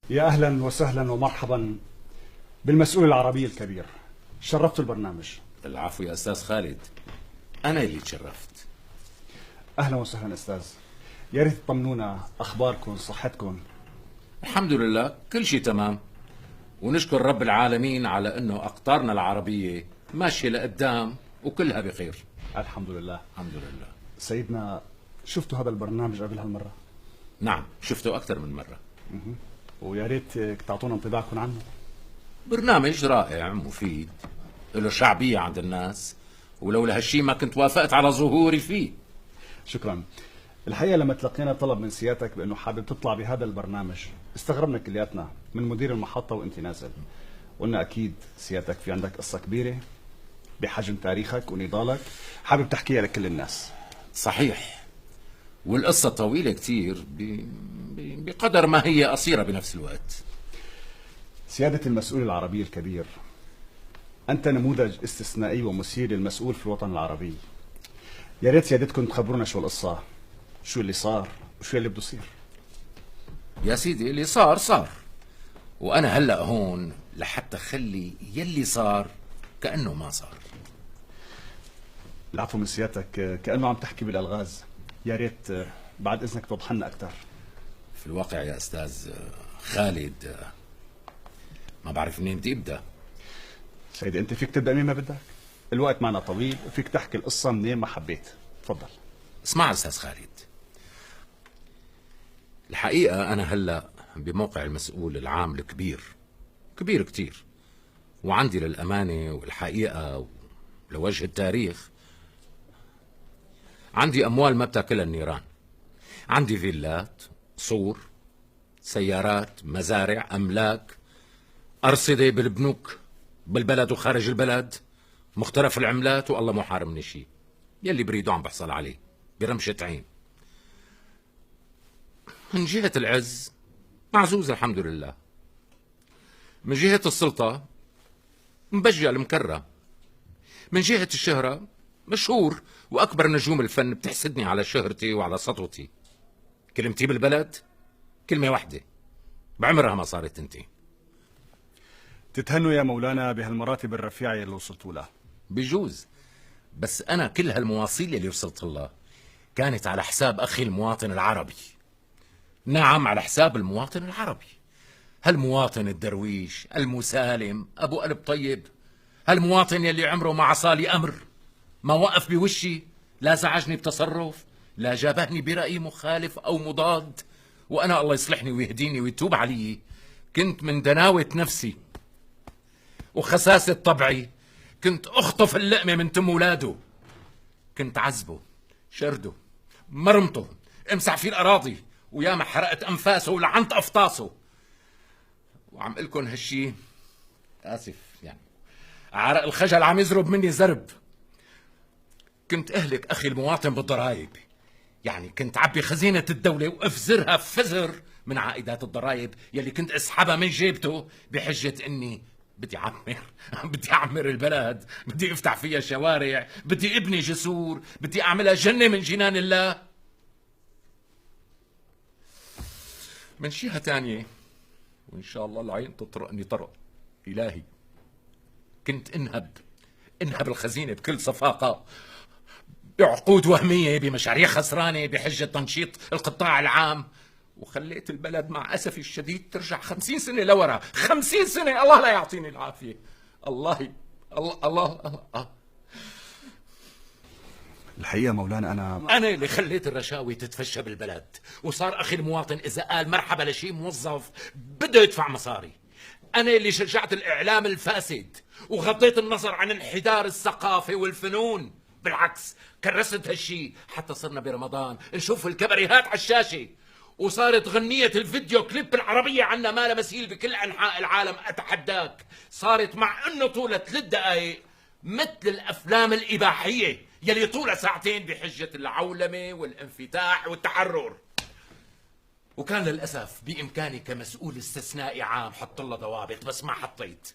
يا أهلا وسهلا ومرحبا بالمسؤول العربي الكبير. شرفت البرنامج. العفو يا أستاذ خالد، أنا اللي تشرفت. أهلا وسهلا أستاذ. يا ريت تطمنونا أخباركم صحتكم. الحمد لله كل شيء تمام، ونشكر رب العالمين على أنه أقطارنا العربية ماشية لقدام وكلها بخير. الحمد لله. الحمد لله. سيدنا، شفتوا هذا البرنامج قبل هالمرة؟ نعم شفته أكثر من مرة. ويا ريت تعطونا انطباعكم عنه. برنامج رائع مفيد، له شعبية عند الناس، ولولا هالشي ما كنت وافقت على ظهوري فيه. شكرا. الحقيقة لما تلقينا طلب من سيادتك بأنه حابب تطلع بهذا البرنامج استغربنا كلياتنا، من مدير المحطة وانت نازل. قلنا أكيد سيادتك في عندك قصة كبيرة بحجم تاريخك ونضالك حابب تحكيها لكل الناس. صحيح، والقصة طويلة كتير بقدر ما هي قصيرة بنفس الوقت. سيادة المسؤول العربي الكبير، أنت نموذج استثنائي ومثير للمسؤول في الوطن العربي. يا ريت سيادتكم تخبرونا شو القصة، شو اللي صار وشو اللي بده يصير. يا سيدي اللي صار صار، وأنا هلأ هون لحتى خلي يلي صار كأنه ما صار. العفو من سيادتك، كأنه عم تحكي بالألغاز. يا ريت بعد إذنك توضح لنا أكثر. في الواقع يا أستاذ خالد ما بعرف منين بدي أبدأ. سيدي أنت فيك تبدأ مين ما بدك، الوقت معنا طويل وفيك تحكي القصة منين ما حبيت. تفضل. اسمع أستاذ خالد، الحقيقة أنا هلأ بموقع المسؤول العام الكبير، كبير كتير، وعندي للأمانة والحقيقة ولوجه التاريخ عندي أموال ما بتاكلها النيران. عندي فيلات، صور، سيارات، مزارع، أملاك، أرصدة بالبنوك بالبلد وخارج البلد، مختلف العملات، والله مو حارمني شيء. يلي بريده عم بحصل عليه برمشة عين. من جهة العز معزوز الحمد لله، من جهة السلطة مبجل مكرم، من جهة الشهرة مشهور، وأكبر نجوم الفن بتحسدني على شهرتي وعلى سطوتي. كلمتي بالبلد كلمة واحدة بعمرها ما صارت تنتهي. تتهنوا يا مولانا بهالمراتب الرفيعة اللي وصلتوا لها. بجوز، بس أنا كل هالمواصيل اللي وصلت لها كانت على حساب أخي المواطن العربي. نعم على حساب المواطن العربي، هالمواطن الدرويش المسالم أبو قلب طيب، هالمواطن يلي عمره ما عصالي أمر، ما وقف بوشي، لا زعجني بتصرف، لا جابهني برأي مخالف أو مضاد. وأنا الله يصلحني ويهديني ويتوب علي كنت من دناوة نفسي وخساسة طبعي كنت أخطف اللقمة من تم ولاده، كنت عذبه، شرده، مرمطه، امسح فيه الأراضي، وياما حرقت أنفاسه ولعنت أفطاسه. وعم قلكن هالشي آسف يعني، عرق الخجل عم يزرب مني زرب. كنت أهلك أخي المواطن بالضرائب، يعني كنت عبي خزينة الدولة وأفزرها فزر من عائدات الضرائب يلي كنت أسحبها من جيبته بحجة إني بدي أعمر بدي أعمر البلد، بدي أفتح فيها شوارع، بدي أبني جسور، بدي أعملها جنة من جنان الله. من جهة تانية، وإن شاء الله العين تطرقني طرق إلهي، كنت انهب الخزينة بكل صفاقة بعقود وهمية، بمشاريع خسرانة بحجة تنشيط القطاع العام، وخليت البلد مع أسفي الشديد ترجع 50 سنة لورا. 50 سنة، الله لا يعطيني العافية. الله الله الله, الله. الحقيقة مولانا أنا اللي خليت الرشاوي تتفشى بالبلد، وصار أخي المواطن إذا قال مرحبا لشي موظف بده يدفع مصاري. أنا اللي شجعت الإعلام الفاسد وغضيت النظر عن انحدار الثقافة والفنون. بالعكس كرست هالشي حتى صرنا برمضان نشوف الكبريهات على الشاشة، وصارت غنية الفيديو كليب العربية عنا ما لها مثيل بكل أنحاء العالم. أتحداك صارت مع أنه طولها 3 دقايق مثل الأفلام الإباحية يلي طولها 2 ساعة بحجة العولمة والانفتاح والتحرر. وكان للأسف بإمكاني كمسؤول استثنائي عام حط لها ضوابط، بس ما حطيت.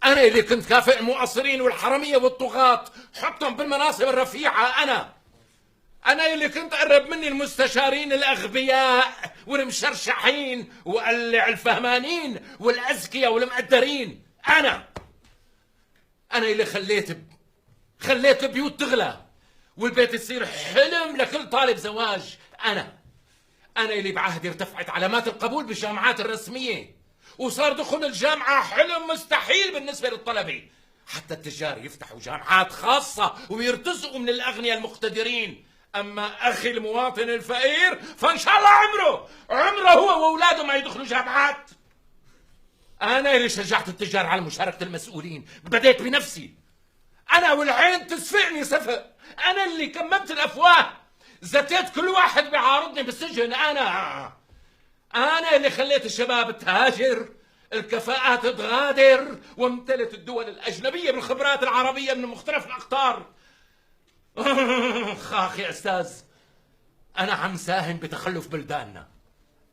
أنا اللي كنت كافئ المقصرين والحرامية والطغاة حطهم بالمناصب الرفيعة. أنا أنا اللي كنت قرب مني المستشارين الأغبياء والمشرشحين وقلع الفهمانين والأذكياء والمقدرين. أنا اللي خليت البيوت تغلى والبيت يصير حلم لكل طالب زواج. أنا اللي بعهدي ارتفعت علامات القبول بالجامعات الرسمية وصار دخول الجامعة حلم مستحيل بالنسبة للطلبة. حتى التجار يفتحوا جامعات خاصة ويرتزقوا من الأغنياء المقتدرين. أما أخي المواطن الفقير فإن شاء الله عمره هو وأولاده ما يدخلوا جامعات. أنا اللي شجعت التجار على مشاركة المسؤولين، بديت بنفسي. أنا والعين تسفعني سفق. أنا اللي كممت الأفواه، زتيت كل واحد بيعارضني بالسجن. أنا اللي خليت الشباب تهاجر، الكفاءات تغادر، وامتلت الدول الأجنبية بالخبرات العربية من مختلف الأقطار. خاخ يا أستاذ، أنا عم ساهم بتخلف بلداننا.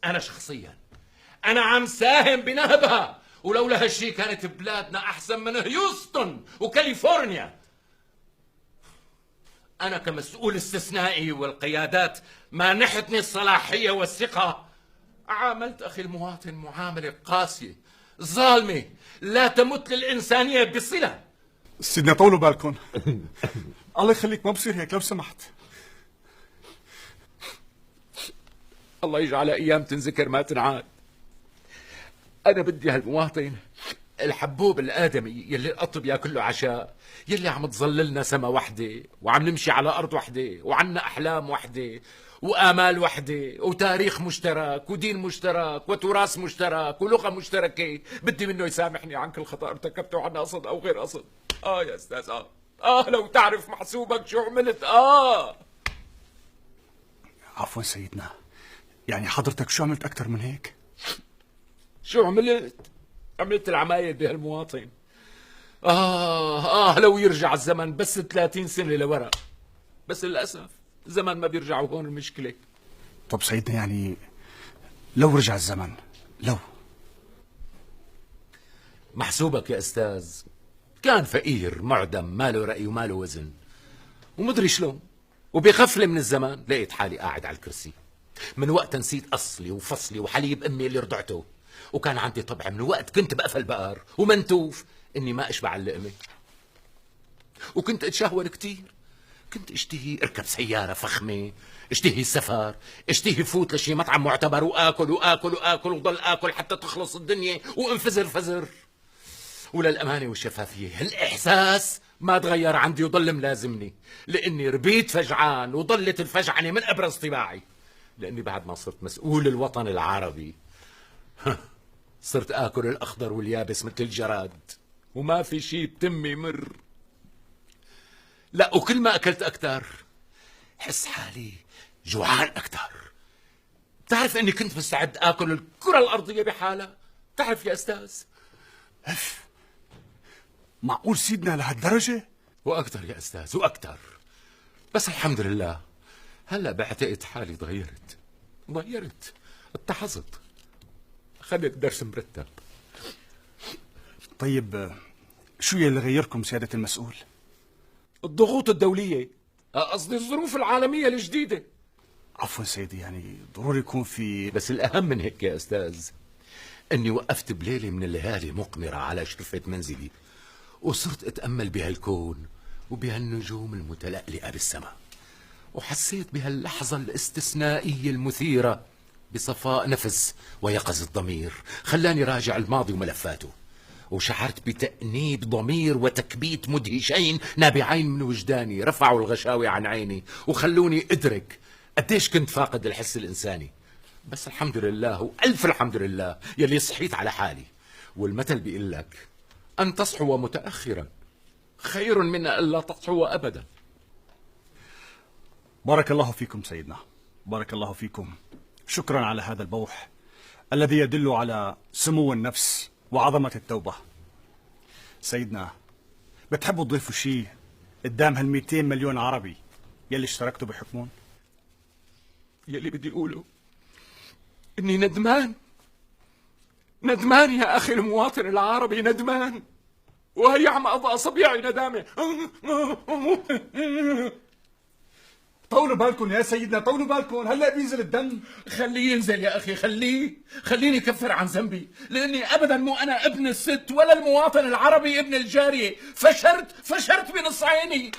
أنا شخصيا أنا عم ساهم بنهبها، ولولا هالشي كانت بلادنا أحسن من هيوستن وكاليفورنيا. أنا كمسؤول استثنائي والقيادات مانحتني الصلاحية والثقة، عاملت أخي المواطن معاملة قاسية ظالمة لا تمت للإنسانية بصلة. سيدنا طولوا بالكم. الله يخليك ما بصير هيك لو سمحت. الله يجعل أيام تنذكر ما تنعاد. أنا بدي هالمواطن الحبوب الآدمي يلي القط بياكل له عشاء، يلي عم تظللنا سما وحدة وعم نمشي على أرض وحدة وعنا أحلام وحدة وآمال وحدة وتاريخ مشترك ودين مشترك وتراث مشترك ولغة مشتركة. بدي منه يسامحني عن كل خطأ ارتكبته عن قصد أو غير قصد. يا أستاذ لو تعرف محسوبك شو عملت. عفوا سيدنا، يعني حضرتك شو عملت أكثر من هيك؟ شو عملت العمايل بهالمواطن. لو يرجع الزمن بس 30 سنة لورا، بس للأسف الزمن ما بيرجع، وهون المشكلة. طب سيدنا يعني لو رجع الزمن، لو محسوبك يا أستاذ كان فقير معدم ماله رأي وماله وزن ومدري شلون، وبغفلة من الزمان لقيت حالي قاعد على الكرسي. من وقت نسيت أصلي وفصلي وحليب أمي اللي رضعته، وكان عندي طبع من وقت كنت بقفل بقر ومنتوف إني ما أشبع اللقمة، وكنت أتشهور كتير. كنت اشتهي اركب سيارة فخمة، اشتهي سفر، اشتهي فوت لشي مطعم معتبر وآكل وآكل وآكل وضل آكل حتى تخلص الدنيا وانفزر فزر. وللأمانة والشفافية هالإحساس ما تغير عندي وضل ملازمني، لأني ربيت فجعان وضلت الفجعنة من أبرز طباعي. لأني بعد ما صرت مسؤول الوطن العربي صرت آكل الأخضر واليابس مثل الجراد، وما في شي بتمي مر. لا، وكل ما أكلت أكتر حس حالي جوعان أكتر. تعرف أني كنت مستعد آكل الكرة الأرضية بحالها؟ تعرف يا أستاذ؟ معقول سيدنا لهالدرجة؟ وأكتر يا أستاذ وأكتر. بس الحمد لله هلأ بعتقد حالي اتحظت، أخذت درس مرتب. طيب شو يلي غيركم سيادة المسؤول؟ الضغوط الدولية، قصدي الظروف العالمية الجديدة. عفوا سيدي، يعني ضروري يكون في. بس الأهم من هيك يا أستاذ أني وقفت بليلة من الليالي مقمرة على شرفة منزلي وصرت أتأمل بهالكون وبهالنجوم المتلألئة بالسماء، وحسيت بهاللحظة الاستثنائية المثيرة بصفاء نفس ويقظة ضمير خلاني راجع الماضي وملفاته، وشعرت بتأنيب ضمير وتكبيت مدهشين نابعين من وجداني رفعوا الغشاوي عن عيني وخلوني أدرك قديش كنت فاقد الحس الإنساني. بس الحمد لله وألف الحمد لله يلي صحيت على حالي. والمثل بيقول لك أن تصحو متأخرا خير من أن لا تصحو أبدا. بارك الله فيكم سيدنا، بارك الله فيكم. شكرا على هذا البوح الذي يدل على سمو النفس وعظمة التوبة. سيدنا، بتحبوا تضيفوا شيء قدام هال200 مليون عربي يلي اشتركتوا بحكمهم؟ يلي بدي أقوله إني ندمان يا أخي المواطن العربي، ندمان، وهي عم أضع أصابيعي ندامة. طولوا بالكم يا سيدنا، طولوا بالكم، هلا بينزل الدم. خليه ينزل يا أخي، خليني كفر عن ذنبي، لأني أبدا مو أنا ابن الست ولا المواطن العربي ابن الجارية. فشرت بنص عيني.